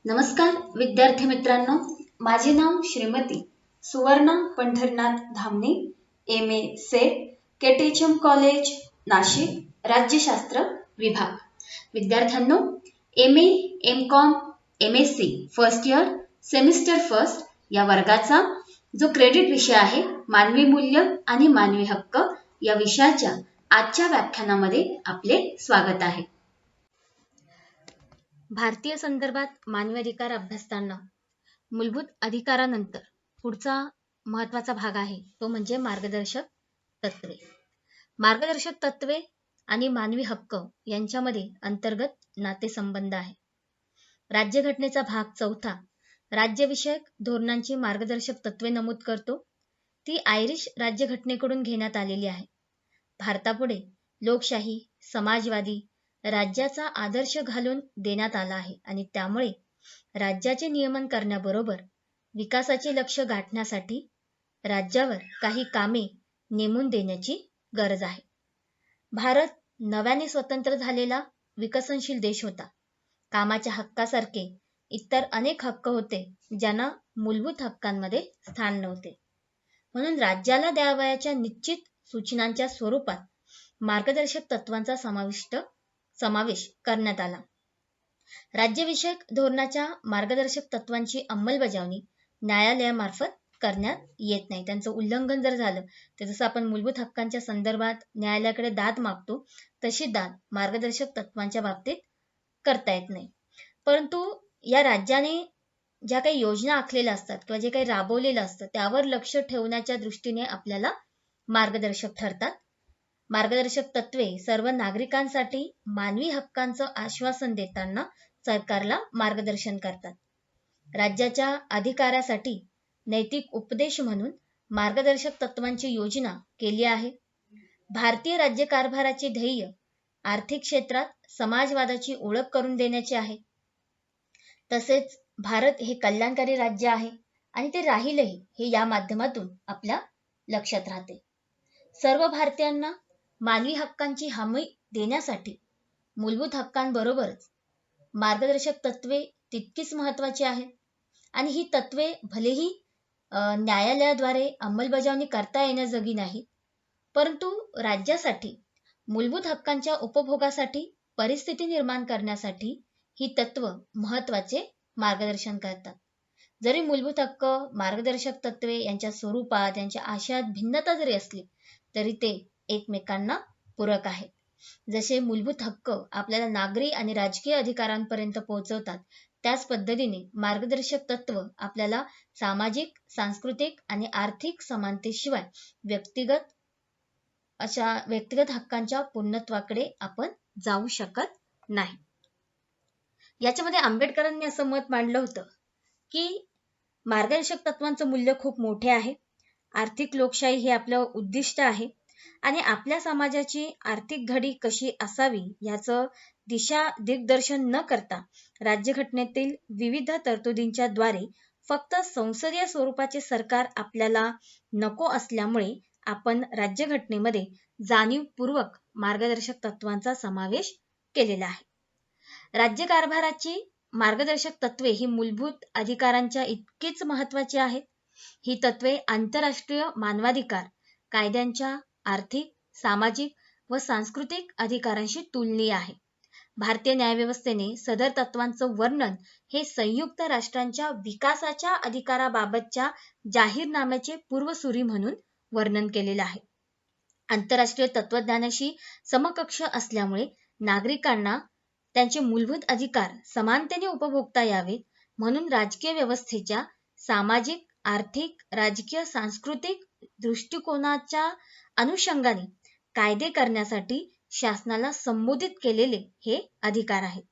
नमस्कार विद्यार्थी मित्रांनो, माझे नाव Shrimati Suvarna Pandharinath Dhamane, MA SET, KTHM college Nashik, राज्यशास्त्र विभाग. विद्यार्थ्यांनो, MA, MCOM, MSc first year, semester first या वर्गाचा जो क्रेडिट विषय आहे मानवी मूल्य आणि मानवी हक्क या विषयाच्या आजच्या व्याख्यानामध्ये आपले स्वागत आहे. भारतीय संदर्भात मानवी अधिकार अभ्यासताना मूलभूत अधिकारानंतर पुढचा महत्त्वाचा भाग आहे तो म्हणजे मार्गदर्शक तत्वे. मार्गदर्शक तत्वे आणि मानवी हक्क यांच्यामध्ये अंतर्गत नातेसंबंध आहे. राज्यघटनेचा भाग 4 राज्यविषयक धोरणांची मार्गदर्शक तत्वे नमूद करतो. ती आयरिश राज्यघटनेकडून घेण्यात आलेली आहे. भारतापुढे लोकशाही, समाजवादी राज्याचा आदर्श घालून देण्यात आला आहे आणि त्यामुळे राज्याचे नियमन करण्याबरोबर विकासाचे लक्ष्य गाठण्यासाठी राज्यावर काही कामे नेमून देण्याची गरज आहे. भारत नव्याने स्वतंत्र झालेला विकसनशील देश होता. कामाच्या हक्कासारखे इतर अनेक हक्क होते ज्यांना मूलभूत हक्कांमध्ये स्थान नव्हते. म्हणून राज्याला द्यावयाच्या निश्चित सूचनांच्या स्वरूपात मार्गदर्शक तत्वांचा समावेश करण्यात आला. राज्यविषयक धोरणाच्या मार्गदर्शक तत्वांची अंमलबजावणी न्यायालयामार्फत करण्यात येत नाही. त्यांचं उल्लंघन जर झालं तर जसं आपण मूलभूत हक्कांच्या संदर्भात न्यायालयाकडे दाद मागतो तशी दाद मार्गदर्शक तत्वांच्या बाबतीत करता येत नाही. परंतु या राज्याने ज्या काही योजना आखलेल्या असतात किंवा जे काही राबवलेलं असतं त्यावर लक्ष ठेवण्याच्या दृष्टीने आपल्याला मार्गदर्शक ठरतात. मार्गदर्शक तत्वे सर्व नागरिकांसाठी मानवी हक्कांचं आश्वासन देताना सरकारला मार्गदर्शन करतात. राज्याच्या अधिकारासाठी नैतिक उपदेश म्हणून मार्गदर्शक तत्वांची योजना केली आहे. भारतीय राज्यकारभाराचे ध्येय आर्थिक क्षेत्रात समाजवादाची ओळख करून देण्याचे आहे. तसेच भारत हे कल्याणकारी राज्य आहे आणि ते राहीलही हे या माध्यमातून आपल्या लक्षात राहते. सर्व भारतीयांना मानवी हक्कांची हमी देण्यासाठी मूलभूत हक्कांबरोबरच मार्गदर्शक तत्वे तितकीच महत्त्वाची आहेत आणि ही तत्वे भलेही न्यायालयाद्वारे अंमलबजावणी करता येण्याजोगी नाही, परंतु राज्यासाठी मूलभूत हक्कांच्या उपभोगासाठी परिस्थिती निर्माण करण्यासाठी ही तत्व महत्त्वाचे मार्गदर्शन करतात. जरी मूलभूत हक्क, मार्गदर्शक तत्वे यांच्या स्वरूपात, यांच्या आशयात भिन्नता जरी असली तरी ते एकमेकांना पूरक आहेत. जसे मूलभूत हक्क आपल्याला नागरी आणि राजकीय अधिकारांपर्यंत पोहोचवतात, त्याच पद्धतीने मार्गदर्शक तत्व आपल्याला सामाजिक, सांस्कृतिक आणि आर्थिक समानतेशिवाय व्यक्तिगत हक्कांच्या पूर्णत्वाकडे आपण जाऊ शकत नाही. याच्यामध्ये आंबेडकरांनी असं मत मांडलं होतं की मार्गदर्शक तत्वांचं मूल्य खूप मोठे आहे. आर्थिक लोकशाही हे आपलं उद्दिष्ट आहे आणि आपल्या समाजाची आर्थिक घडी कशी असावी याचं दिग्दर्शन न करता राज्यघटनेतील विविध तरतुदींच्या द्वारे फक्त संसदीय स्वरूपाचे सरकार आपल्याला नको असल्यामुळे आपण राज्यघटनेमध्ये जाणीवपूर्वक मार्गदर्शक तत्वांचा समावेश केलेला आहे. राज्यकारभाराची मार्गदर्शक तत्वे ही मूलभूत अधिकारांच्या इतकीच महत्त्वाची आहेत. ही तत्वे आंतरराष्ट्रीय मानवाधिकार कायद्यांच्या आर्थिक, सामाजिक व सांस्कृतिक अधिकारांशी तुलनीय आहे. भारतीय न्यायव्यवस्थेने सदर तत्वांचं वर्णन हे संयुक्त राष्ट्रांच्या विकासाच्या अधिकाराबाबतच्या जाहीरनाम्याचे पूर्वसूरी म्हणून वर्णन केलेलं आहे. आंतरराष्ट्रीय तत्वज्ञानाशी समकक्ष असल्यामुळे नागरिकांना त्यांचे मूलभूत अधिकार समानतेने उपभोगता यावेत म्हणून राजकीय व्यवस्थेच्या सामाजिक, आर्थिक, राजकीय, सांस्कृतिक दृष्टिकोनाच्या अनुषंगाने कायदे करण्यासाठी शासनाला संबोधित केलेले हे अधिकार आहेत.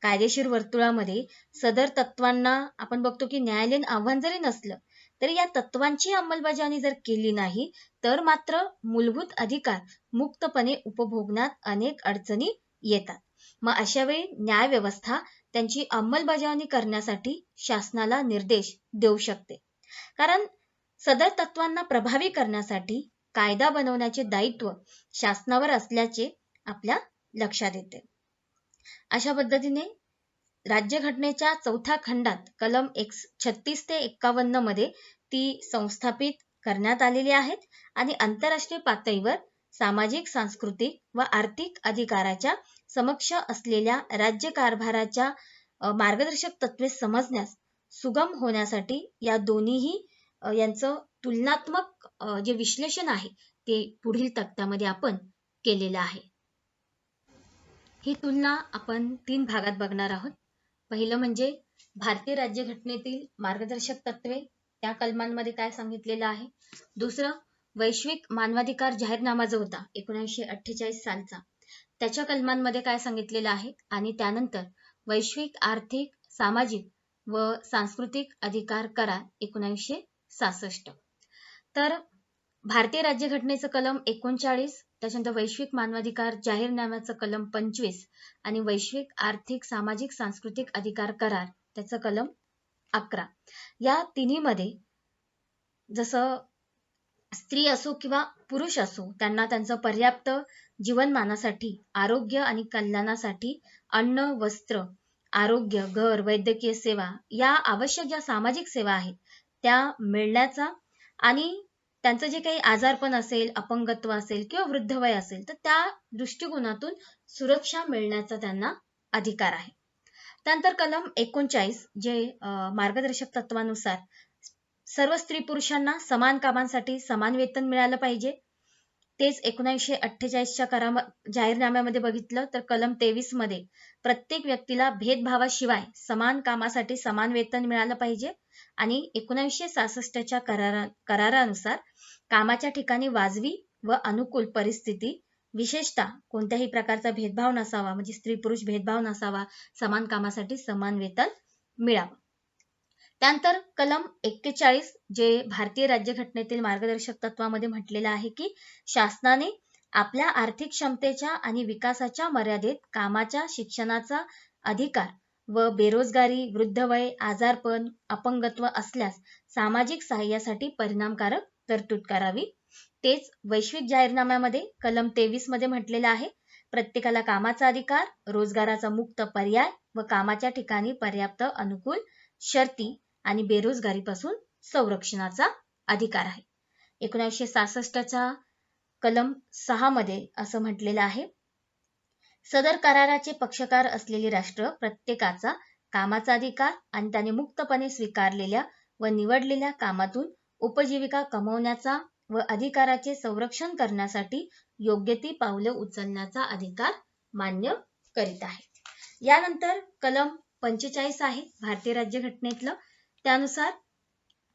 कायदेशीर वर्तुळामध्ये सदर तत्वांना आपण बघतो की न्यायालयीन आव्हान जरी नसलं तरी या तत्वांची अंमलबजावणी जर केली नाही तर मात्र मूलभूत अधिकार मुक्तपणे उपभोगण्यात अनेक अडचणी येतात. मग अशा वेळी न्यायव्यवस्था त्यांची अंमलबजावणी करण्यासाठी शासनाला निर्देश देऊ शकते. कारण सदर तत्वांना प्रभावी करण्यासाठी कायदा बनवण्याचे दायित्व शासनावर असल्याचे आपल्या लक्षात येते. अशा पद्धतीने राज्यघटनेच्या 4थ्या खंडात कलम 36 ते 51 मध्ये ती संस्थापित करण्यात आलेली आहेत आणि आंतरराष्ट्रीय पातळीवर सामाजिक, सांस्कृतिक व आर्थिक अधिकाराच्या समक्ष असलेल्या राज्यकारभाराच्या मार्गदर्शक तत्त्वे समजण्यास सुगम होण्यासाठी या दोन्हीही यांचं तुलनात्मक जे विश्लेषण आहे ते पुढील तक्त्यामध्ये आपण केलेलं आहे. ही तुलना आपण 3 भागात बघणार आहोत. पहिलं म्हणजे भारतीय राज्यघटनेतील मार्गदर्शक तत्त्वे, त्या कलमांमध्ये काय सांगितलेलं आहे. दुसरं वैश्विक मानवाधिकार जाहीरनामा जो होता 1948 सालचा, त्याच्या कलमांमध्ये काय सांगितलेलं आहे. आणि त्यानंतर वैश्विक आर्थिक, सामाजिक व सांस्कृतिक अधिकार करार 1966. तर भारतीय राज्यघटनेचं कलम 39, त्याच्यानंतर वैश्विक मानवाधिकार जाहीरनाम्याचं कलम 25 आणि वैश्विक आर्थिक, सामाजिक, सांस्कृतिक अधिकार करार त्याचं कलम 11. या तिन्हीमध्ये जसं स्त्री असो किंवा पुरुष असो त्यांना त्यांचं पर्याप्त जीवनमानासाठी, आरोग्य आणि कल्याणासाठी अन्न, वस्त्र, आरोग्य, घर, वैद्यकीय सेवा या आवश्यक ज्या सामाजिक सेवा आहेत त्या मिळण्याचा आणि त्यांचं जे काही आजारपण असेल, अपंगत्व असेल किंवा वृद्धवय असेल तर त्या दृष्टिकोनातून सुरक्षा मिळण्याचा त्यांना अधिकार आहे. त्यानंतर कलम 39 जे मार्गदर्शक तत्वानुसार सर्व स्त्री पुरुषांना समान कामांसाठी समान वेतन मिळालं पाहिजे. तेच 1948च्या जाहीरनाम्यामध्ये बघितलं तर कलम 23 मध्ये प्रत्येक व्यक्तीला भेदभावाशिवाय समान कामासाठी समान वेतन मिळालं पाहिजे आणि 1966च्या करारानुसार कामाच्या ठिकाणी वाजवी व अनुकूल परिस्थिती, विशेषतः कोणत्याही प्रकारचा भेदभाव नसावा, म्हणजे स्त्री पुरुष भेदभाव नसावा, समान कामासाठी समान वेतन मिळावं. त्यानंतर कलम 41 जे भारतीय राज्यघटनेतील मार्गदर्शक तत्वामध्ये म्हटलेलं आहे की शासनाने आपल्या आर्थिक क्षमतेच्या आणि विकासाच्या मर्यादेत कामाच्या, शिक्षणाचा अधिकार व बेरोजगारी, वृद्धवय, आजारपण, अपंगत्व असल्यास सामाजिक सहाय्यासाठी परिणामकारक तरतूद करावी. तेच वैश्विक जाहीरनाम्यामध्ये कलम 23 मध्ये म्हटलेलं आहे प्रत्येकाला कामाचा अधिकार, रोजगाराचा मुक्त पर्याय व कामाच्या ठिकाणी पर्याप्त अनुकूल शर्ती आणि बेरोजगारीपासून संरक्षणाचा अधिकार आहे. 1966च्या कलम 6 मध्ये असं म्हटलेलं आहे, सदर कराराचे पक्षकार असलेले राष्ट्र प्रत्येकाचा कामाचा अधिकार आणि त्याने मुक्तपणे स्वीकारलेल्या व निवडलेल्या कामातून उपजीविका कमवण्याचा व अधिकाराचे संरक्षण करण्यासाठी योग्य ती पावले उचलण्याचा अधिकार मान्य करीत आहे. यानंतर कलम 45 आहे भारतीय राज्यघटनेतलं. त्यानुसार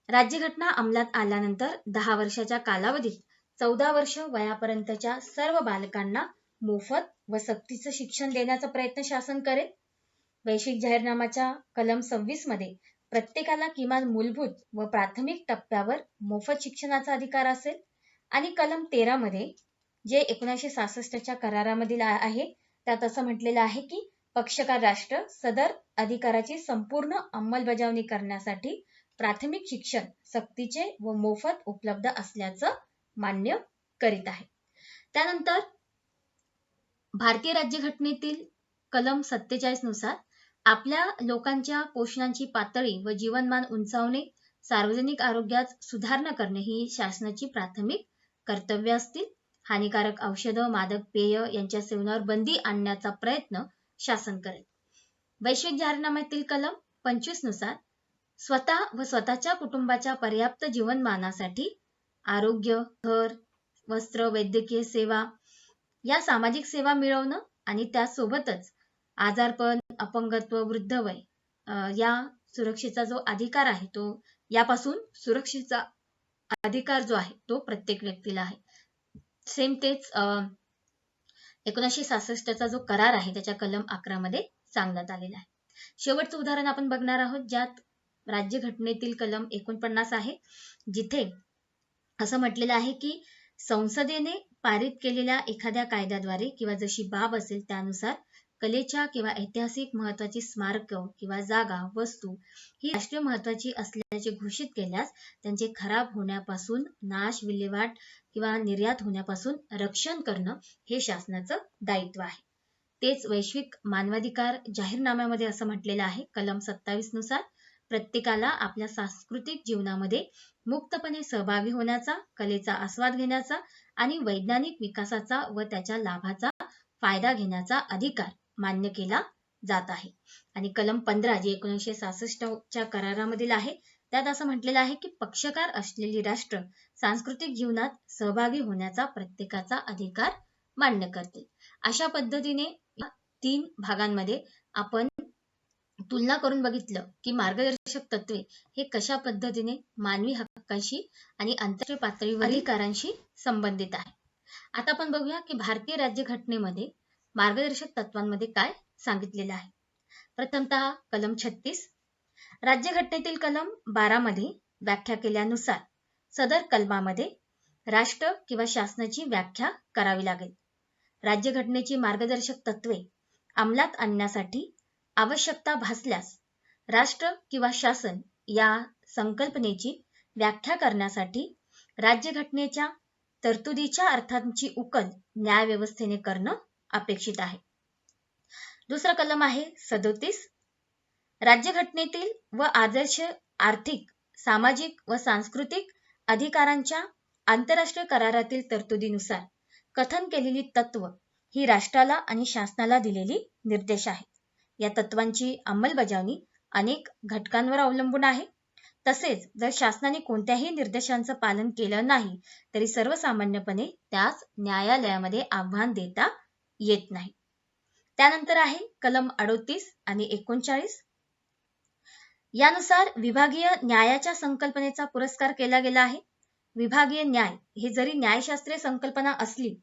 राज्यघटना अंमलात आल्यानंतर 10 वर्षाच्या कालावधीत 14 वर्ष वयापर्यंतच्या सर्व बालकांना मोफत व सक्तीचं शिक्षण देण्याचा प्रयत्न शासन करेल. वैश्विक जाहीरनाम्याच्या कलम 26 मध्ये प्रत्येकाला किमान मूलभूत व प्राथमिक टप्प्यावर मोफत शिक्षणाचा अधिकार असेल आणि कलम 13 मध्ये जे 1966च्या करारामधील आहे त्यात असं म्हटलेलं आहे की पक्षकार राष्ट्र सदर अधिकाराची संपूर्ण अंमलबजावणी करण्यासाठी प्राथमिक शिक्षण सक्तीचे व मोफत उपलब्ध असल्याचं मान्य करीत आहे. त्यानंतर भारतीय राज्यघटनेतील कलम 47 नुसार आपल्या लोकांच्या पोषणाची पातळी व जीवनमान उंचावणे, सार्वजनिक आरोग्यात सुधारणा करणे ही शासनाची प्राथमिक कर्तव्य असतील. हानिकारक औषधं, मादक पेय यांच्या सेवनावर बंदी आणण्याचा प्रयत्न शासन करेल. वैश्विक जाहीरनाम्यातील कलम 25 नुसार स्वतः व स्वतःच्या कुटुंबाच्या पर्याप्त जीवनमानासाठी आरोग्य, घर, वस्त्र, वैद्यकीय सेवा या सामाजिक सेवा मिळवणं आणि त्यासोबतच आजारपण, अपंगत्व, वृद्धवय या सुरक्षेचा जो अधिकार आहे तो यापासून सुरक्षेचा अधिकार जो आहे तो प्रत्येक व्यक्तीला आहे. सेम तेच 1966चा जो करार आहे त्याच्या कलम 11 मध्ये सांगण्यात आलेला आहे. शेवटचं उदाहरण आपण बघणार आहोत ज्यात राज्यघटनेतील कलम 49 आहे जिथे असं म्हटलेलं आहे की संसदेने पारित केलेल्या एखाद्या कायद्याद्वारे किंवा जशी बाब असेल त्यानुसार कलेच्या किंवा ऐतिहासिक महत्वाची स्मारक किंवा जागा, वस्तू ही राष्ट्रीय महत्वाची असल्याचे घोषित केल्यास त्यांचे खराब होण्यापासून, नाश, विल्हेवाट किंवा निर्यात होण्यापासून रक्षण करणं हे शासनाचं दायित्व आहे. तेच वैश्विक मानवाधिकार जाहीरनाम्यामध्ये असं म्हटलेलं आहे कलम 27 नुसार प्रत्येकाला आपल्या सांस्कृतिक जीवनामध्ये मुक्तपणे सहभागी होण्याचा, कलेचा आस्वाद घेण्याचा आणि वैज्ञानिक विकासाचा व त्याच्या लाभाचा फायदा घेण्याचा अधिकार मान्य केला जात आहे. आणि कलम 15 जे 1966च्या करारामधील आहे त्यात असं म्हटलेलं आहे की पक्षकार असलेली राष्ट्र सांस्कृतिक जीवनात सहभागी होण्याचा प्रत्येकाचा अधिकार मान्य करते. अशा पद्धतीने 3 भागांमध्ये आपण तुलना करून बघितलं की मार्गदर्शक तत्वे हे कशा पद्धतीने मानवी हक्कांशी आणि आंतरराष्ट्रीय पातळीवर अधिकारांशी संबंधित आहे. आता आपण बघूया की भारतीय राज्यघटनेमध्ये मार्गदर्शक तत्वांमध्ये काय सांगितलेलं आहे. प्रथमतः कलम 36 राज्यघटनेतील कलम 12 मध्ये व्याख्या केल्यानुसार सदर कलमामध्ये राष्ट्र किंवा शासनाची व्याख्या करावी लागेल. राज्यघटनेची मार्गदर्शक तत्वे अंमलात आणण्यासाठी आवश्यकता भासल्यास राष्ट्र किंवा शासन या संकल्पनेची व्याख्या करण्यासाठी राज्यघटनेच्या तरतुदीच्या अर्थांची उकल न्यायव्यवस्थेने करणं अपेक्षित आहे. दुसरा कलम आहे 37 राज्यघटनेतील व आदर्श आर्थिक, सामाजिक व सांस्कृतिक अधिकारांच्या आंतरराष्ट्रीय करारातील तरतुदीनुसार कथन केलेली तत्व ही राष्ट्राला आणि शासनाला दिलेली निर्देश आहेत. या तत्वांची अंमलबजावणी अनेक घटकांवर अवलंबून आहे. तसेच जर शासनाने कोणत्याही निर्देशांचं पालन केलं नाही तरी सर्वसामान्यपणे त्यास न्यायालयामध्ये आव्हान देता येत नाही. त्यानंतर आहे कलम 38 आणि 39 यानुसार विभागीय न्यायाच्या संकल्पनेचा पुरस्कार केला गेला आहे. विभागीय न्याय ही जरी न्यायशास्त्रीय संकल्पना असली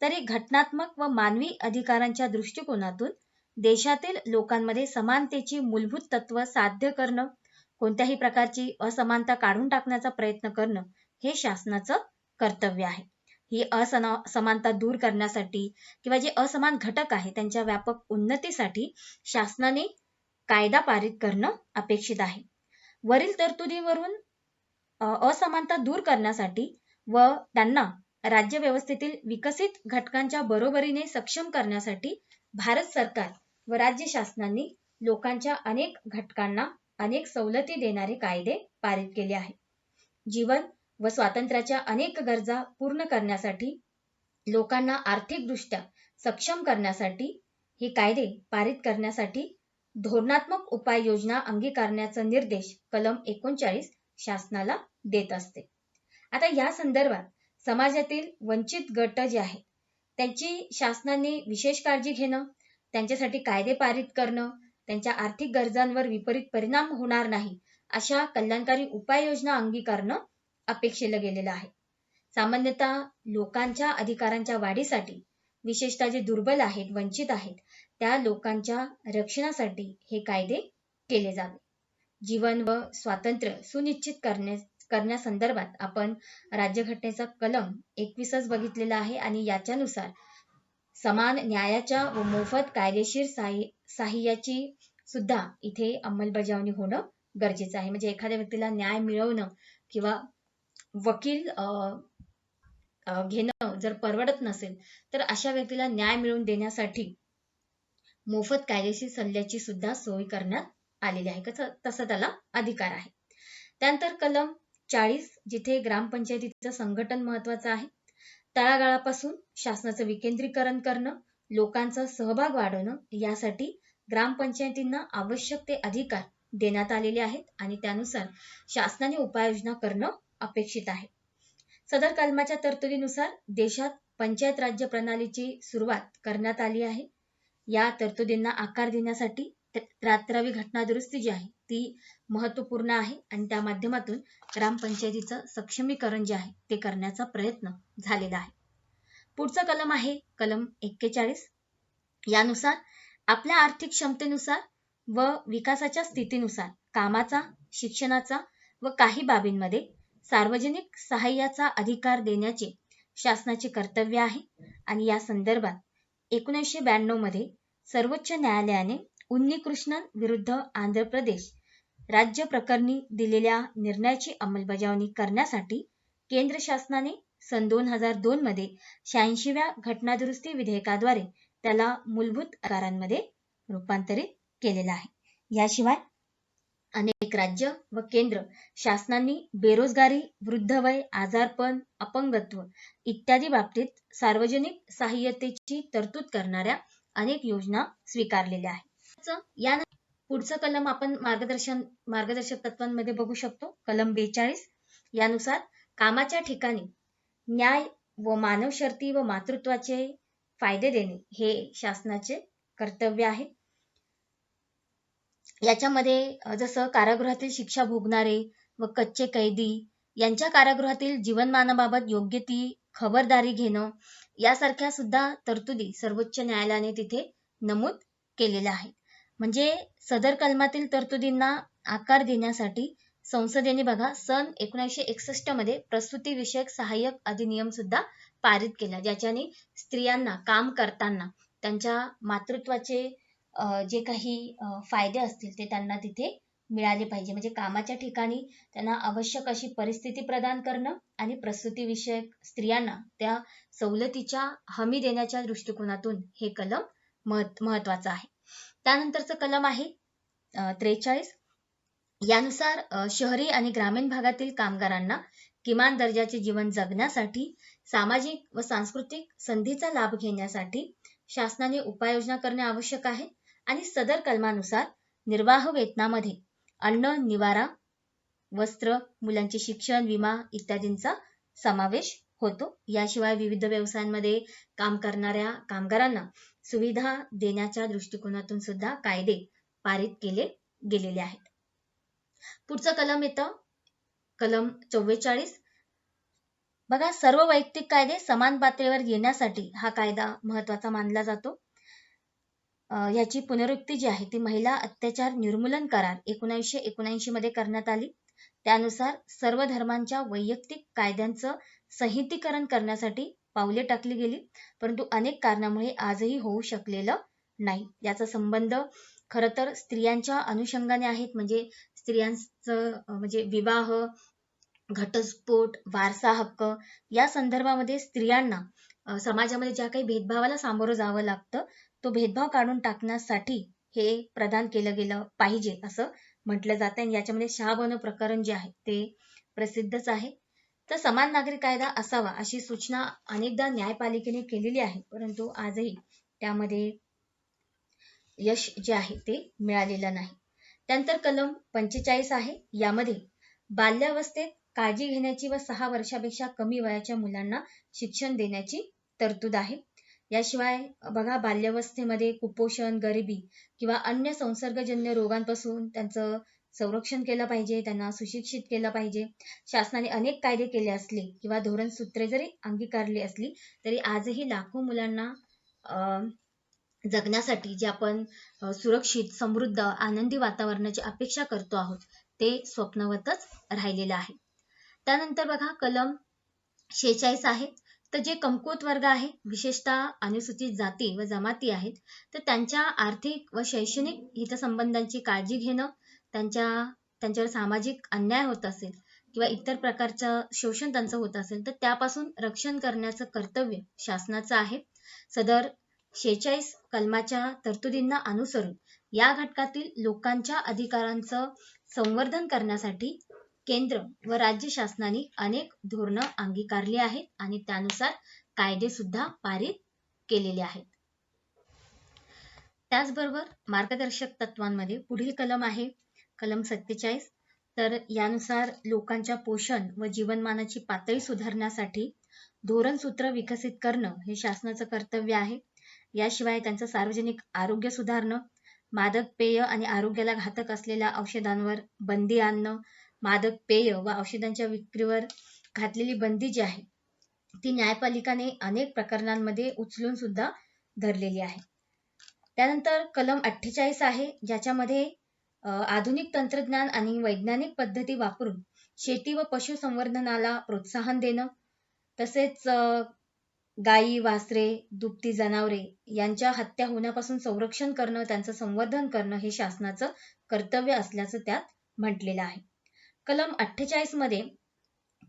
तरी घटनात्मक व मानवी अधिकारांच्या दृष्टिकोनातून देशातील लोकांमध्ये समानतेची मूलभूत तत्व साध्य करणं, कोणत्याही प्रकारची असमानता काढून टाकण्याचा प्रयत्न करणं हे शासनाचं कर्तव्य आहे. ही असमानता दूर करण्यासाठी किंवा जे असमान घटक आहे त्यांच्या व्यापक उन्नतीसाठी शासनाने कायदा पारित करणं अपेक्षित आहे. वरील तरतुदीवरून असमानता दूर करण्यासाठी व त्यांना राज्यव्यवस्थेतील विकसित घटकांच्या बरोबरीने सक्षम करण्यासाठी भारत सरकार व राज्य शासनांनी लोकांच्या अनेक घटकांना अनेक सवलती देणारे कायदे पारित केले आहेत. जीवन व स्वातंत्र्याच्या अनेक गरजा पूर्ण करण्यासाठी लोकांना आर्थिकदृष्ट्या सक्षम करण्यासाठी हे कायदे पारित करण्यासाठी धोरणात्मक उपाययोजना अंगीकारण्याचा निर्देश कलम 39 शासनाला देत असते. आता या संदर्भात समाजातील वंचित गट जे आहेत त्यांची शासनाने विशेष काळजी घेणं, त्यांच्यासाठी कायदे पारित करणं, त्यांच्या आर्थिक गरजांवर विपरीत परिणाम होणार नाही अशा कल्याणकारी उपाययोजना अंगीकारणं अपेक्षित गेलेलं आहे. सामान्यतः लोकांच्या अधिकारांच्या वाढीसाठी विशेषतः जे दुर्बल आहेत, वंचित आहेत त्या लोकांच्या रक्षणासाठी हे कायदे केले जावे. जीवन व स्वातंत्र्य सुनिश्चित करण्यासंदर्भात आपण राज्यघटनेचा कलम 21 बघितलेला आहे आणि याच्यानुसार समान न्यायाच्या व मोफत कायदेशीर सहाय्याची सुद्धा इथे अंमलबजावणी होणं गरजेचं आहे. म्हणजे एखाद्या व्यक्तीला न्याय मिळवणं किंवा वकील घेणं जर परवडत नसेल तर अशा व्यक्तीला न्याय मिळवून देण्यासाठी मोफत कायदेशीर सल्ल्याची सुद्धा सोय करण्यात आलेली आहे. तसं त्याला अधिकार आहे. त्यानंतर कलम 40 जिथे ग्रामपंचायतीचं संघटन महत्वाचं आहे. तळागाळापासून शासनाचं विकेंद्रीकरण करणं, लोकांचा सहभाग वाढवणं यासाठी ग्रामपंचायतींना आवश्यक ते अधिकार देण्यात आलेले आहेत आणि त्यानुसार शासनाने उपाययोजना करणं अपेक्षित आहे. सदर कलमाच्या तरतुदीनुसार देशात पंचायत राज्य प्रणालीची सुरुवात करण्यात आली आहे. या तरतुदींना आकार देण्यासाठी 73वी घटना दुरुस्ती जी आहे ती महत्त्वपूर्ण आहे आणि त्या माध्यमातून ग्रामपंचायतीचं सक्षमीकरण जे आहे ते करण्याचा प्रयत्न झालेला आहे. पुढचा कलम आहे कलम 41 यानुसार आपल्या आर्थिक क्षमतेनुसार व विकासाच्या स्थितीनुसार कामाचा, शिक्षणाचा व काही बाबींमध्ये सार्वजनिक सहाय्याचा अधिकार देण्याचे शासनाचे कर्तव्य आहे आणि या संदर्भात 1992 मध्ये सर्वोच्च न्यायालयाने उन्नीकृष्णन विरुद्ध आंध्र प्रदेश राज्य प्रकरणी दिलेल्या निर्णयाची अंमलबजावणी करण्यासाठी केंद्र शासनाने सन 2002 मध्ये 86व्या घटनादुरुस्ती विधेयकाद्वारे त्याला मूलभूत अधिकारांमध्ये रूपांतरित केलेलं आहे. याशिवाय अनेक राज्य व केंद्र शासनांनी बेरोजगारी, वृद्धवय, आजारपण, अपंगत्व इत्यादी बाबतीत सार्वजनिक सहाय्यतेची तरतूद करणाऱ्या अनेक योजना स्वीकारलेल्या आहेत. या पुढचं कलम आपण मार्गदर्शक तत्वांमध्ये बघू शकतो. कलम 42 यानुसार कामाच्या ठिकाणी न्याय व मानव शर्ती व मातृत्वाचे फायदे देणे हे शासनाचे कर्तव्य आहे. याच्यामध्ये जसं कारागृहातील शिक्षा भोगणारे व कच्चे कैदी यांच्या कारागृहातील जीवनमानाबाबत योग्य ती खबरदारी घेणं यासारख्या सुद्धा तरतुदी सर्वोच्च न्यायालयाने तिथे नमूद केलेल्या आहेत. म्हणजे सदर कलमातील तरतुदींना आकार देण्यासाठी संसदेने बघा सन 1961 मध्ये प्रसूती विषयक सहाय्यक अधिनियम सुद्धा पारित केला, ज्याच्याने स्त्रियांना काम करताना त्यांच्या मातृत्वाचे जे काही फायदे असतील ते त्यांना तिथे मिळाले पाहिजे. म्हणजे कामाच्या ठिकाणी त्यांना आवश्यक अशी परिस्थिती प्रदान करणं आणि प्रसूती विषयक स्त्रियांना त्या सवलतीच्या हमी देण्याच्या दृष्टिकोनातून हे कलम महत्वाचं आहे. त्यानंतरचं कलम आहे 43. यानुसार शहरी आणि ग्रामीण भागातील कामगारांना किमान दर्जाचे जीवन जगण्यासाठी सामाजिक व सांस्कृतिक संधीचा लाभ घेण्यासाठी शासनाने उपाययोजना करणे आवश्यक आहे आणि सदर कलमानुसार निर्वाह वेतनामध्ये अन्न, निवारा, वस्त्र, मुलांचे शिक्षण, विमा इत्यादींचा समावेश होतो. याशिवाय विविध व्यवसायांमध्ये काम करणाऱ्या कामगारांना सुविधा देण्याच्या दृष्टिकोनातून सुद्धा कायदे पारित केले गेलेले आहेत. पुढचं कलम येतं कलम 44. बघा सर्व वैयक्तिक कायदे समान पातळीवर येण्यासाठी हा कायदा महत्वाचा मानला जातो. याची पुनरुक्ती जी आहे ती महिला अत्याचार निर्मूलन करार 1979 मध्ये करण्यात आली. त्यानुसार सर्व धर्मांच्या वैयक्तिक कायद्यांचं संहितीकरण करण्यासाठी पावले टाकली गेली, परंतु अनेक कारणामुळे आजही होऊ शकलेलं नाही. याचा संबंध खरं तर स्त्रियांच्या अनुषंगाने आहेत. म्हणजे स्त्रियांचं म्हणजे विवाह, घटस्फोट, वारसा हक्क या संदर्भामध्ये स्त्रियांना समाजामध्ये ज्या काही भेदभावाला सामोरं जावं लागतं तो भेदभाव काढून टाकण्यासाठी हे प्रदान केलं गेलं पाहिजे असं म्हटलं जातं. आणि याच्यामध्ये शहाबनो प्रकरण जे आहे ते प्रसिद्धच आहे. तर समान नागरी कायदा असावा अशी सूचना अनेकदा न्यायपालिकेने केलेली आहे, परंतु आजही त्यामध्ये यश जे आहे ते मिळालेलं नाही. त्यानंतर कलम 45 आहे. यामध्ये बाल्यावस्थेत काळजी घेण्याची व 6 वर्षापेक्षा कमी वयाच्या मुलांना शिक्षण देण्याची तरतूद आहे. याशिवाय बघा बाल्यावस्थेमध्ये कुपोषण, गरिबी किंवा अन्य संसर्गजन्य रोगांपासून त्यांचं संरक्षण केलं पाहिजे, त्यांना सुशिक्षित केलं पाहिजे. शासनाने अनेक कायदे केले असले किंवा धोरणसूत्रे जरी अंगीकारली असली तरी आजही लाखो मुलांना जगण्यासाठी जे आपण सुरक्षित, समृद्ध, आनंदी वातावरणाची अपेक्षा करतो आहोत ते स्वप्नवतच राहिलेलं आहे. त्यानंतर बघा कलम 46 आहे. तर जे कमकुवत वर्ग आहे, विशेषतः अनुसूचित जाती व जमाती आहेत, तर त्यांच्या आर्थिक व शैक्षणिक हितसंबंधांची काळजी घेणं, त्यांच्यावर सामाजिक अन्याय होत असेल किंवा इतर प्रकारचं शोषण त्यांचं होत असेल तर त्यापासून रक्षण करण्याचं कर्तव्य शासनाचं आहे. सदर 46 कलमाच्या तरतुदींना अनुसरून या घटकातील लोकांच्या अधिकारांचं संवर्धन करण्यासाठी केंद्र व राज्य शासनाने अनेक धोरणं अंगीकारली आहेत आणि त्यानुसार कायदे सुद्धा पारित केलेले आहेत. त्याचबरोबर मार्गदर्शक तत्वांमध्ये पुढील कलम आहे कलम 47. तर यानुसार लोकांच्या पोषण व जीवनमानाची पातळी सुधारण्यासाठी धोरणसूत्र विकसित करणं हे शासनाचं कर्तव्य आहे. याशिवाय त्यांचं सार्वजनिक आरोग्य सुधारणं, मादक पेय आणि आरोग्याला घातक असलेल्या औषधांवर बंदी आणणं, मादक पेय व औषधांच्या विक्रीवर घातलेली बंदी जी आहे ती न्यायपालिकाने अनेक प्रकरणांमध्ये उचलून सुद्धा धरलेली आहे. त्यानंतर कलम 48 आहे, ज्याच्यामध्ये आधुनिक तंत्रज्ञान आणि वैज्ञानिक पद्धती वापरून शेती व पशुसंवर्धनाला प्रोत्साहन देणं, तसेच गायी, वासरे, दुभती जनावरे यांच्या हत्या होण्यापासून संरक्षण करणं, त्यांचं संवर्धन करणं हे शासनाचं कर्तव्य असल्याचं त्यात म्हटलेलं आहे. कलम 48 मध्ये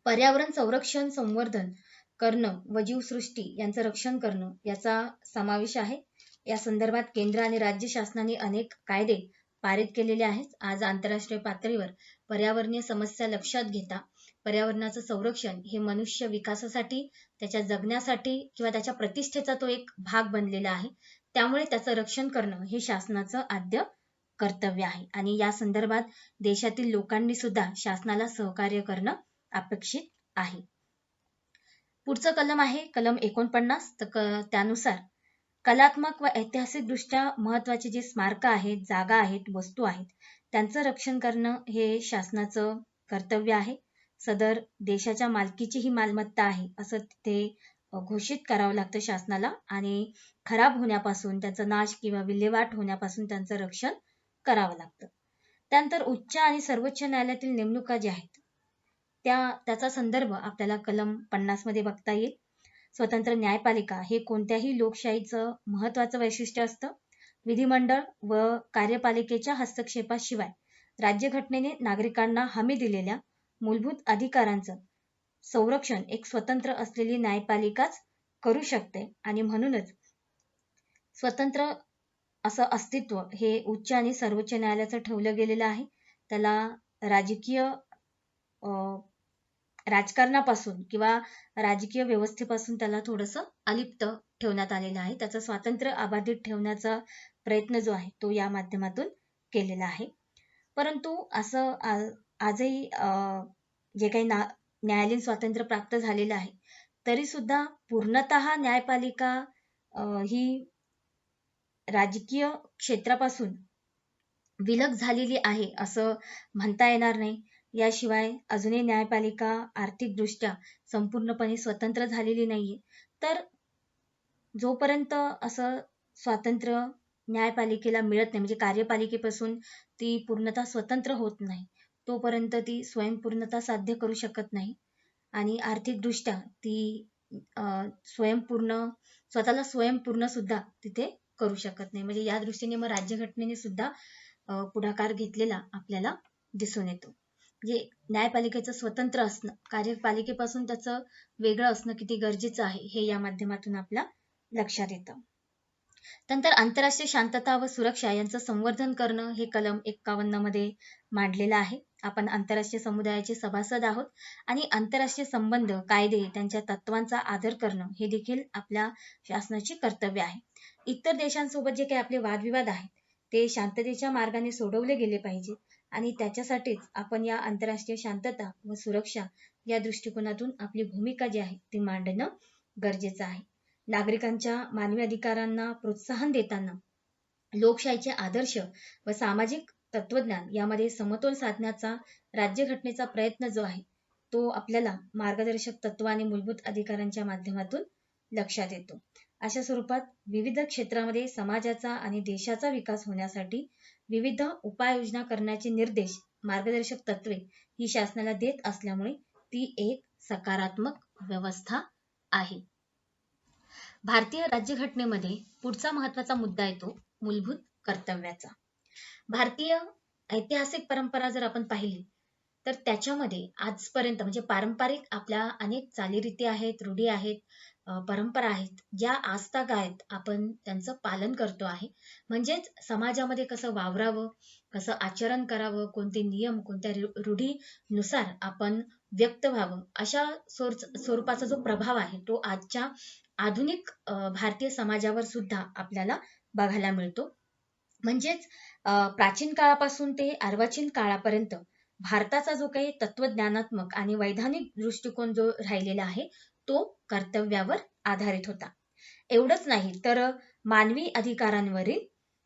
पर्यावरण संरक्षण, संवर्धन करणं व जीवसृष्टी यांचं रक्षण करणं याचा समावेश आहे. या संदर्भात केंद्र आणि राज्य शासनाने अनेक कायदे पारित केलेले आहेत. आज आंतरराष्ट्रीय पातळीवर पर्यावरणीय समस्या लक्षात घेता पर्यावरणाचं संरक्षण हे मनुष्य विकासासाठी, त्याच्या जगण्यासाठी किंवा त्याच्या प्रतिष्ठेचा तो एक भाग बनलेला आहे. त्यामुळे त्याचं रक्षण करणं हे शासनाचं आद्य कर्तव्य आहे आणि या संदर्भात देशातील लोकांनी सुद्धा शासनाला सहकार्य करणं अपेक्षित आहे. पुढचं कलम आहे कलम 49. तर त्यानुसार कलात्मक व ऐतिहासिक दृष्ट्या महत्वाचे जे स्मारक आहेत, जागा आहेत, वस्तू आहेत त्यांचं रक्षण करणं हे शासनाचं कर्तव्य आहे. सदर देशाच्या मालकीची ही मालमत्ता आहे असं ते घोषित करावं लागतं शासनाला आणि खराब होण्यापासून, त्याचा नाश किंवा विल्हेवाट होण्यापासून त्यांचं रक्षण करावं लागतं. त्यानंतर उच्च आणि सर्वोच्च न्यायालयातील नेमणुका ज्या आहेत त्याचा संदर्भ आपल्याला कलम 50 मध्ये बघता येईल. स्वतंत्र न्यायपालिका हे कोणत्याही लोकशाहीचं महत्वाचं वैशिष्ट्य असतं. विधिमंडळ व कार्यपालिकेच्या हस्तक्षेपाशिवाय राज्यघटनेने नागरिकांना हमी दिलेल्या मूलभूत अधिकारांचं संरक्षण एक स्वतंत्र असलेली न्यायपालिकाच करू शकते आणि म्हणूनच स्वतंत्र असं अस्तित्व हे उच्च आणि सर्वोच्च न्यायालयाचं ठेवलं गेलेलं आहे. त्याला राजकीय राजकारणापासून किंवा राजकीय व्यवस्थेपासून त्याला थोडंसं अलिप्त ठेवण्यात आलेलं आहे. त्याचं स्वातंत्र्य अबाधित ठेवण्याचा प्रयत्न जो आहे तो या माध्यमातून केलेला आहे. परंतु असं आजही जे काही न्यायालयीन स्वातंत्र्य प्राप्त झालेलं आहे तरी सुद्धा पूर्णतः न्यायपालिका ही राजकीय क्षेत्रापासून विलग झालेली आहे असं म्हणता येणार नाही. याशिवाय अजूनही न्यायपालिका आर्थिकदृष्ट्या संपूर्णपणे स्वतंत्र झालेली नाहीये. तर जोपर्यंत असं स्वातंत्र्य न्यायपालिकेला मिळत नाही, म्हणजे कार्यपालिकेपासून ती पूर्णतः स्वतंत्र होत नाही, तोपर्यंत ती स्वयंपूर्णता साध्य करू शकत नाही आणि आर्थिकदृष्ट्या ती स्वतःला स्वयंपूर्ण सुद्धा तिथे करू शकत नाही. म्हणजे या दृष्टीने मग राज्यघटनेने सुद्धा पुढाकार घेतलेला आपल्याला दिसून येतो. म्हणजे न्यायपालिकेचं स्वतंत्र असणं, कार्यपालिकेपासून त्याचं वेगळं असणं किती गरजेचं आहे हे या माध्यमातून आपल्या लक्षात येतं. नंतर आंतरराष्ट्रीय शांतता व सुरक्षा यांचं संवर्धन करणं हे कलम 51 मध्ये मांडलेलं आहे. आपण आंतरराष्ट्रीय समुदायाचे सभासद आहोत आणि आंतरराष्ट्रीय संबंध, कायदे, त्यांच्या तत्वांचा आदर करणं हे देखील आपल्या शासनाची कर्तव्य आहे. इतर देशांसोबत जे काही आपले वादविवाद आहेत ते शांततेच्या मार्गाने सोडवले गेले पाहिजेत आणि त्याच्यासाठीच आपण या आंतरराष्ट्रीय शांतता व सुरक्षा या दृष्टिकोनातून आपली भूमिका जी आहे ती मांडणं गरजेचं आहे. नागरिकांच्या मानवी अधिकारांना प्रोत्साहन देताना लोकशाहीचे आदर्श व सामाजिक तत्वज्ञान यामध्ये समतोल साधण्याचा राज्यघटनेचा प्रयत्न जो आहे तो आपल्याला मार्गदर्शक तत्व आणि मूलभूत अधिकारांच्या माध्यमातून लक्षात येतो. अशा स्वरूपात विविध क्षेत्रामध्ये समाजाचा आणि देशाचा विकास होण्यासाठी विविध उपाययोजना करण्याचे निर्देश, मार्गदर्शक तत्वे ही शासनाला देत असल्यामुळे ती एक सकारात्मक व्यवस्था आहे. भारतीय राज्यघटनेमध्ये पुढचा महत्वाचा मुद्दा येतो मूलभूत कर्तव्याचा. भारतीय ऐतिहासिक परंपरा जर आपण पाहिली तर त्याच्यामध्ये आजपर्यंत म्हणजे पारंपरिक आपल्या अनेक चालीरीती आहेत, रूढी आहेत, परंपरा आहेत, ज्या आजतागायत आपण त्यांचं पालन करतो आहे. म्हणजेच समाजामध्ये कसं वावरावं, कसं आचरण करावं, कोणते नियम, कोणत्या रूढीनुसार आपण व्यक्त व्हावं, अशा स्वरूपाचा जो प्रभाव आहे तो आजच्या आधुनिक भारतीय समाजावर सुद्धा आपल्याला बघायला मिळतो. म्हणजेच प्राचीन काळापासून ते अर्वाचीन काळापर्यंत भारताचा जो काही तत्वज्ञानात्मक आणि वैधानिक दृष्टिकोन जो राहिलेला आहे तो कर्तव्यावर आधारित होता. एवढंच नाही तर मानवी अधिकारांवरील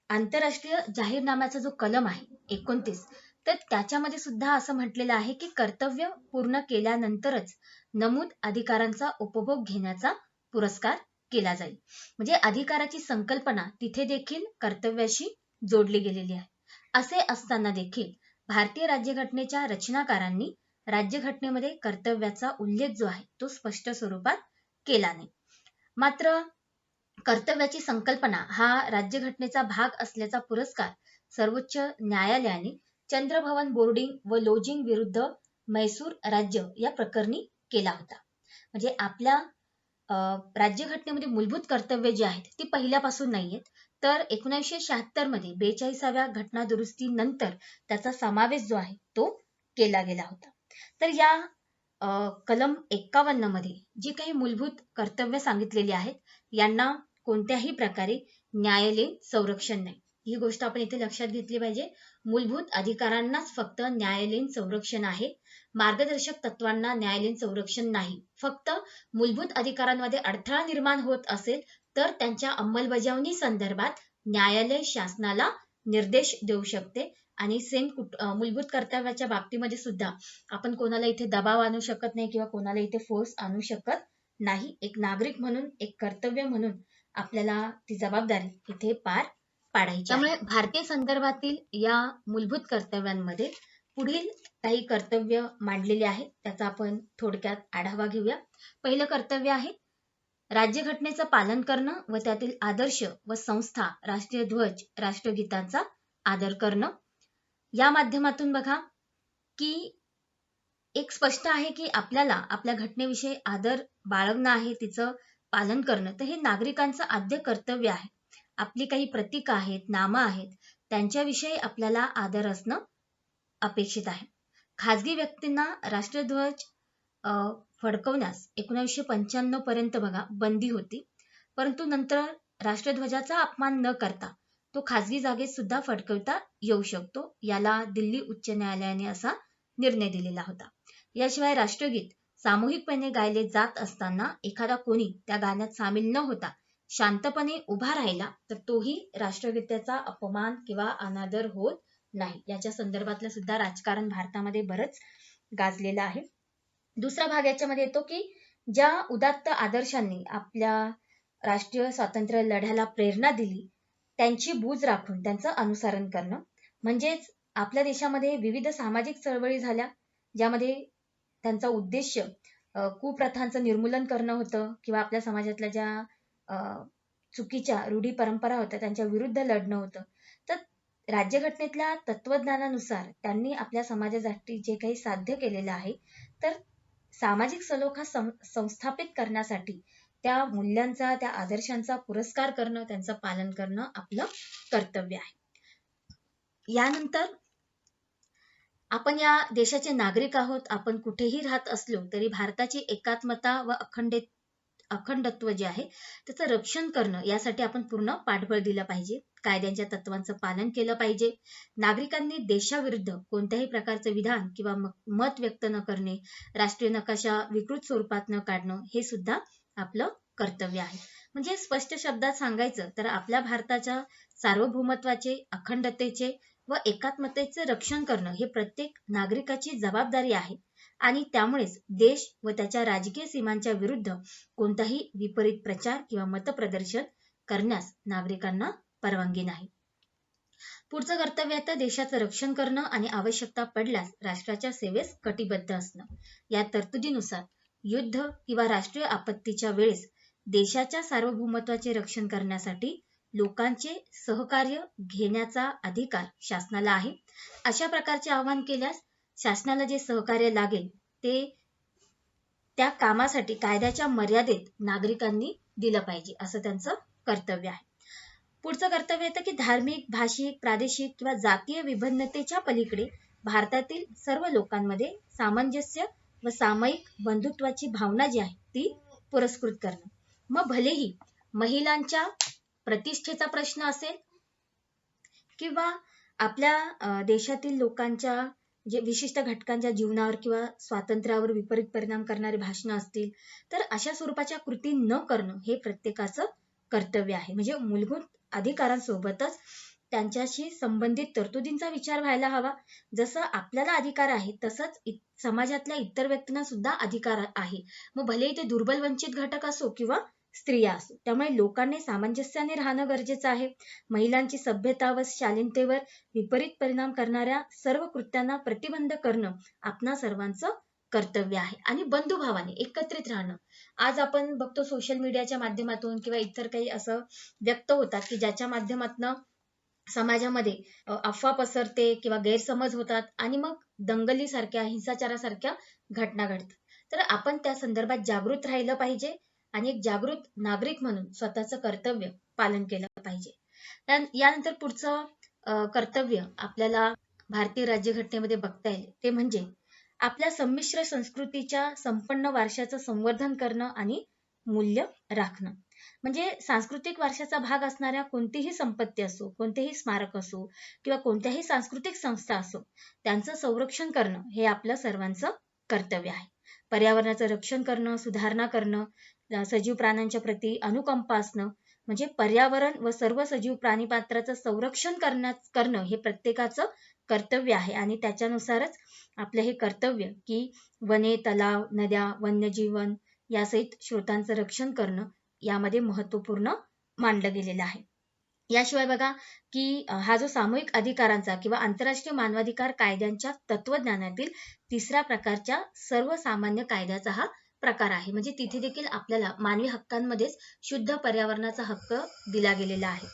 आंतरराष्ट्रीय जाहीरनाम्याचा जो कलम आहे 29 तर त्याच्यामध्ये सुद्धा असं म्हटलेलं आहे की कर्तव्य पूर्ण केल्यानंतरच नमूद अधिकारांचा उपभोग घेण्याचा पुरस्कार केला जाईल. म्हणजे अधिकाराची संकल्पना तिथे देखील कर्तव्याशी जोडली गेलेली आहे. असे असताना देखील भारतीय राज्यघटनेच्या रचनाकारांनी राज्यघटनेमध्ये कर्तव्याचा उल्लेख जो आहे तो स्पष्ट स्वरूपात केला नाही. मात्र कर्तव्याची संकल्पना हा राज्यघटनेचा भाग असल्याचा पुरस्कार सर्वोच्च न्यायालयाने चंद्रभवन बोर्डिंग व लॉजिंग विरुद्ध म्हैसूर राज्य या प्रकरणी केला होता. म्हणजे आपल्या राज्यघटनेमध्ये मूलभूत कर्तव्य जी आहेत ती पहिल्यापासून नाहीयेत, तर 1976 मध्ये 42व्या घटना दुरुस्तीनंतर त्याचा समावेश जो आहे तो केला गेला होता. तर या कलम 51 मध्ये जी काही मूलभूत कर्तव्य सांगितलेली आहेत यांना कोणत्याही प्रकारे न्यायालयीन संरक्षण नाही. ही गोष्ट आपण इथे लक्षात घेतली पाहिजे. मूलभूत अधिकारांनाच फक्त न्यायालयीन संरक्षण आहे. मार्गदर्शक तत्वांना न्यायालयीन संरक्षण नाही. फक्त मूलभूत अधिकारांमध्ये अडथळा निर्माण होत असेल तर त्यांच्या अंमलबजावणी संदर्भात न्यायालय शासनाला निर्देश देऊ शकते. आणि सेम मूलभूत कर्तव्याच्या बाबतीमध्ये सुद्धा आपण कोणाला इथे दबाव आणू शकत नाही किंवा कोणाला इथे फोर्स आणू शकत नाही. एक नागरिक म्हणून, एक कर्तव्य म्हणून आपल्याला ती जबाबदारी इथे पार पाडायची. त्यामुळे भारतीय संदर्भातील या मूलभूत कर्तव्यांमध्ये पुढील काही कर्तव्य मांडलेले आहेत, त्याचा आपण थोडक्यात आढावा घेऊया. पहिलं कर्तव्य आहे राज्यघटनेचं पालन करणं व त्यातील आदर्श व संस्था, राष्ट्रीय ध्वज, राष्ट्रगीतांचा आदर करणं. या माध्यमातून बघा की एक स्पष्ट आहे की आपल्याला आपल्या घटनेविषयी आदर बाळगणं आहे, तिचं पालन करणं, तर हे नागरिकांचं आद्य कर्तव्य आहे. आपली काही प्रतीक आहेत, नामं आहेत, त्यांच्याविषयी आपल्याला आदर असणं अपेक्षित आहे. खाजगी व्यक्तींना राष्ट्रध्वज फडकवण्यास 1995 पर्यंत बघा बंदी होती, परंतु नंतर राष्ट्रध्वजाचा अपमान न करता तो खाजगी जागेत सुद्धा फडकवता येऊ शकतो. याला दिल्ली उच्च न्यायालयाने असा निर्णय दिलेला होता. याशिवाय राष्ट्रगीत सामूहिकपणे गायले जात असताना एखादा कोणी त्या गाण्यात सामील न होता शांतपणे उभा राहिला तर तोही राष्ट्रगीताचा अपमान किंवा अनादर होत नाही. याच्या संदर्भातलं सुद्धा राजकारण भारतामध्ये बरंच गाजलेलं आहे. दुसरा भाग याच्यामध्ये येतो की ज्या उदात्त आदर्शांनी आपल्या राष्ट्रीय स्वातंत्र्य लढ्याला प्रेरणा दिली त्यांची बूज राखून त्यांचं अनुसरण करणं. म्हणजेच आपल्या देशामध्ये विविध सामाजिक चळवळी झाल्या ज्यामध्ये त्यांचा उद्देश कुप्रथांचं निर्मूलन करणं होतं किंवा आपल्या समाजातल्या ज्या चुकीच्या रूढी परंपरा होत्या त्यांच्या विरुद्ध लढणं होतं. तर राज्यघटनेतल्या तत्वज्ञानानुसार त्यांनी आपल्या समाजासाठी जे काही साध्य केलेलं आहे तर सामाजिक सलोखा संस्थापित करण्यासाठी त्या मूल्यांचा, त्या आदर्शांचा पुरस्कार करणं, त्यांचं पालन करणं आपलं कर्तव्य आहे. यानंतर आपण या देशाचे नागरिक आहोत. आपण कुठेही राहत असलो तरी भारताची एकात्मता व अखंडत्व जे आहे त्याचं रक्षण करणं यासाठी आपण पूर्ण पाठबळ दिलं पाहिजे. कायद्यांच्या तत्वांचं पालन केलं पाहिजे. नागरिकांनी देशाविरुद्ध कोणत्याही प्रकारचं विधान किंवा मत व्यक्त न करणे, राष्ट्रीय नकाशा विकृत स्वरूपात न काढणं हे सुद्धा आपलं कर्तव्य आहे. म्हणजे स्पष्ट शब्दात सांगायचं तर आपल्या भारताच्या सार्वभौमत्वाचे, अखंडतेचे व एकात्मतेचे रक्षण करणं हे प्रत्येक नागरिकाची जबाबदारी आहे. आणि त्यामुळेच देश व त्याच्या राजकीय सीमांच्या विरुद्ध कोणताही विपरीत प्रचार किंवा मतप्रदर्शन करण्यास नागरिकांना परवानगी नाही. पुढचं कर्तव्य आहे देशाचं रक्षण करणं आणि आवश्यकता पडल्यास राष्ट्राच्या सेवेस कटिबद्ध असणं. या तरतुदीनुसार युद्ध किंवा राष्ट्रीय आपत्तीच्या वेळेस देशाच्या सार्वभौमत्वाचे रक्षण करण्यासाठी लोकांचे सहकार्य घेण्याचा अधिकार शासनाला आहे. अशा प्रकारचे आवाहन केल्यास शासनाला जे सहकार्य लागेल ते त्या कामासाठी कायद्याच्या मर्यादेत नागरिकांनी दिलं पाहिजे असं त्यांचं कर्तव्य आहे. पुढचं कर्तव्य येतं की धार्मिक, भाषिक, प्रादेशिक किंवा जातीय विभिन्नतेच्या पलीकडे भारतातील सर्व लोकांमध्ये सामंजस्य व सामायिक बंधुत्वाची भावना जी आहे ती पुरस्कृत करणं. मग भलेही महिलांच्या प्रतिष्ठेचा प्रश्न असेल किंवा आपल्या देशातील लोकांच्या जे विशिष्ट घटकांच्या जीवनावर किंवा स्वातंत्र्यावर विपरीत परिणाम करणारे भाषणं असतील तर अशा स्वरूपाच्या कृती न करणं हे प्रत्येकाचं कर्तव्य आहे. म्हणजे मूलभूत अधिकारांसोबतच त्यांच्याशी संबंधित तरतुदींचा विचार व्हायला हवा. जसं आपल्याला अधिकार आहे तसंच समाजातल्या इतर व्यक्तींना सुद्धा अधिकार आहे. मग भले ते दुर्बल वंचित घटक असो किंवा स्त्रिया असो. त्यामुळे लोकांनी सामंजस्याने राहणं गरजेचं आहे. महिलांची सभ्यता व शालीनतेवर विपरीत परिणाम करणाऱ्या सर्व कृत्यांना प्रतिबंध करणं आपणा सर्वांचं कर्तव्य आहे. आणि बंधुभावाने एकत्रित राहणं. आज आपण बघतो सोशल मीडियाच्या माध्यमातून किंवा इतर काही असं व्यक्त होतात की ज्याच्या माध्यमातून समाजामध्ये अफवा पसरते किंवा गैरसमज होतात आणि मग दंगलीसारख्या, हिंसाचारासारख्या घटना घडतात. तर आपण त्या संदर्भात जागृत राहिलं पाहिजे आणि एक जागृत नागरिक म्हणून स्वतःचं कर्तव्य पालन केलं पाहिजे. यानंतर पुढचं कर्तव्य आपल्याला भारतीय राज्यघटनेमध्ये बघता येईल ते म्हणजे आपल्या संमिश्र संस्कृतीच्या संपन्न वारशाचं संवर्धन करणं आणि मूल्य राखणं. म्हणजे सांस्कृतिक वारशाचा भाग असणाऱ्या कोणतीही संपत्ती असो, कोणतेही स्मारक असो किंवा कोणत्याही सांस्कृतिक संस्था असो, त्यांचं संरक्षण करणं हे आपलं सर्वांचं कर्तव्य आहे. पर्यावरणाचं रक्षण करणं, सुधारणा करणं, सजीव प्राण्यांच्या प्रती अनुकंपा असणं, म्हणजे पर्यावरण व सर्व सजीव प्राणीपात्राचं संरक्षण करणं हे प्रत्येकाचं कर्तव्य आहे. आणि त्याच्यानुसारच आपलं हे कर्तव्य की वने, तलाव, नद्या, वन्यजीवन यासहित स्रोतांचं रक्षण करणं यामध्ये महत्वपूर्ण मानलं गेलेलं आहे. याशिवाय बघा की हा जो सामूहिक अधिकारांचा किंवा आंतरराष्ट्रीय मानवाधिकार कायद्यांच्या तत्वज्ञानातील तिसऱ्या प्रकारच्या सर्वसामान्य कायद्याचा हा प्रकार आहे. म्हणजे तिथे देखील आपल्याला मानवी हक्कांमध्येच शुद्ध पर्यावरणाचा हक्क दिला गेलेला आहे.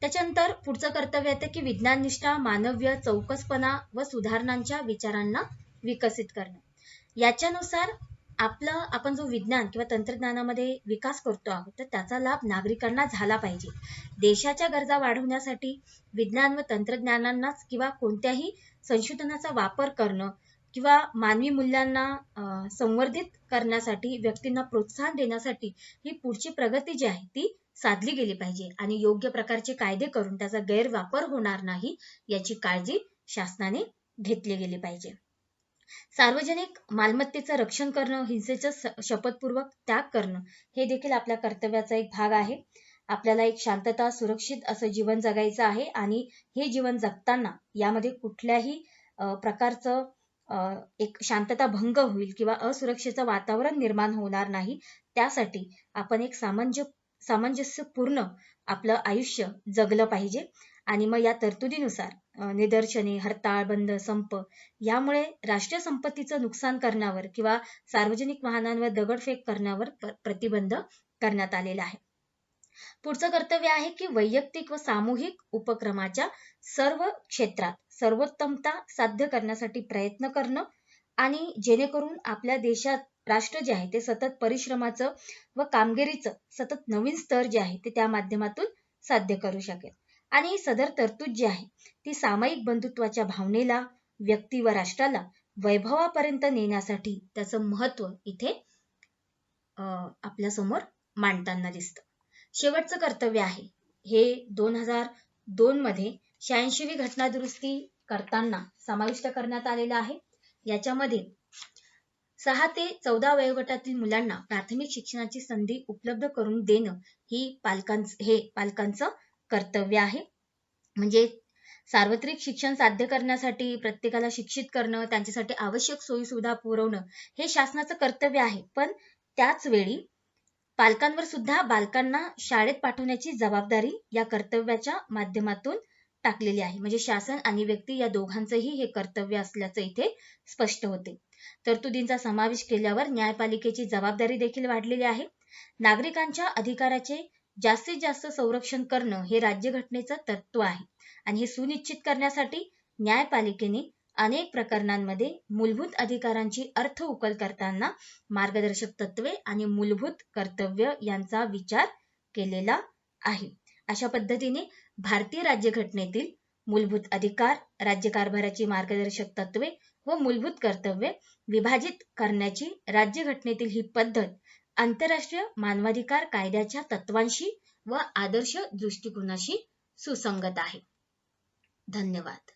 त्याच्यानंतर पुढचं कर्तव्य येतं की विज्ञाननिष्ठा, मानव्य, चौकसपणा व सुधारणांच्या विचारांना विकसित करणं. याच्यानुसार आपण जो विज्ञान किंवा तंत्रज्ञानामध्ये विकास करतो आहोत तर त्याचा लाभ नागरिकांना झाला पाहिजे. देशाच्या गरजा वाढवण्यासाठी विज्ञान व तंत्रज्ञानांनाच किंवा कोणत्याही संशोधनाचा वापर करणं किंवा मानवी मूल्यांना संवर्धित करण्यासाठी, व्यक्तींना प्रोत्साहन देण्यासाठी ही पुढची प्रगती जी आहे ती साधली गेली पाहिजे आणि योग्य प्रकारचे कायदे करून त्याचा गैरवापर होणार नाही याची काळजी शासनाने घेतली गेली पाहिजे. सार्वजनिक मालमत्तेचं रक्षण करणं, हिंसेचं शपथपूर्वक त्याग करणं हे देखील आपल्या कर्तव्याचा एक भाग आहे. आपल्याला एक शांतता, सुरक्षित असं जीवन जगायचं आहे आणि हे जीवन जगताना यामध्ये कुठल्याही प्रकारचं एक शांतता भंग होईल किंवा असुरक्षेचं वातावरण निर्माण होणार नाही, त्यासाठी आपण एक सामंजस्यपूर्ण आपलं आयुष्य जगलं पाहिजे. आणि मग या तरतुदीनुसार निदर्शने, हरताळ, बंद, संप यामुळे राष्ट्रीय संपत्तीचं नुकसान करण्यावर किंवा सार्वजनिक वाहनांवर दगडफेक करण्यावर प्रतिबंध करण्यात आलेला आहे. पुढचं कर्तव्य आहे की वैयक्तिक व सामूहिक उपक्रमाच्या सर्व क्षेत्रात सर्वोत्तमता साध्य करण्यासाठी प्रयत्न करणं आणि जेणेकरून आपल्या देशात राष्ट्र जे आहे ते सतत परिश्रमाचं व कामगिरीचं सतत नवीन स्तर जे आहे ते त्या माध्यमातून साध्य करू शकेल. आणि सदर तरतूद जी आहे ती सामायिक बंधुत्वाच्या भावनेला, व्यक्ती व राष्ट्राला वैभवापर्यंत नेण्यासाठी त्याचं महत्व इथे आपल्या समोर मांडताना दिसतं. शेवटचं कर्तव्य आहे हे 2002 मध्ये 86वी घटना दुरुस्ती करताना समाविष्ट करण्यात आलेलं आहे. याच्यामध्ये 6 ते 14 वयोगटातील मुलांना प्राथमिक शिक्षणाची संधी उपलब्ध करून देणं हे पालकांचं कर्तव्य आहे. म्हणजे सार्वत्रिक शिक्षण साध्य करण्यासाठी प्रत्येकाला शिक्षित करणं, त्यांच्यासाठी आवश्यक सोयी सुविधा पुरवणं हे शासनाचं कर्तव्य आहे. पण त्याच वेळी पालकांवर सुद्धा बालकांना शाळेत पाठवण्याची जबाबदारी या कर्तव्याच्या माध्यमातून टाकलेली आहे. म्हणजे शासन आणि व्यक्ती या दोघांचंही हे कर्तव्य असल्याचं इथे स्पष्ट होते. तरतुदींचा समावेश केल्यावर न्यायपालिकेची जबाबदारी देखील वाढलेली आहे. नागरिकांच्या अधिकाराचे जास्तीत जास्त संरक्षण करणं हे राज्यघटनेचं तत्व आहे आणि हे सुनिश्चित करण्यासाठी न्यायपालिकेने अनेक प्रकरणांमध्ये मूलभूत अधिकारांची अर्थ उकल करताना मार्गदर्शक तत्वे आणि मूलभूत कर्तव्य यांचा विचार केलेला आहे. अशा पद्धतीने भारतीय राज्यघटनेतील मूलभूत अधिकार, राज्यकारभाराची मार्गदर्शक तत्वे व मूलभूत कर्तव्ये विभाजित करण्याची राज्यघटनेतील ही पद्धत आंतरराष्ट्रीय मानवाधिकार कायद्याच्या तत्वांशी व आदर्श दृष्टिकोनाशी सुसंगत आहे. धन्यवाद.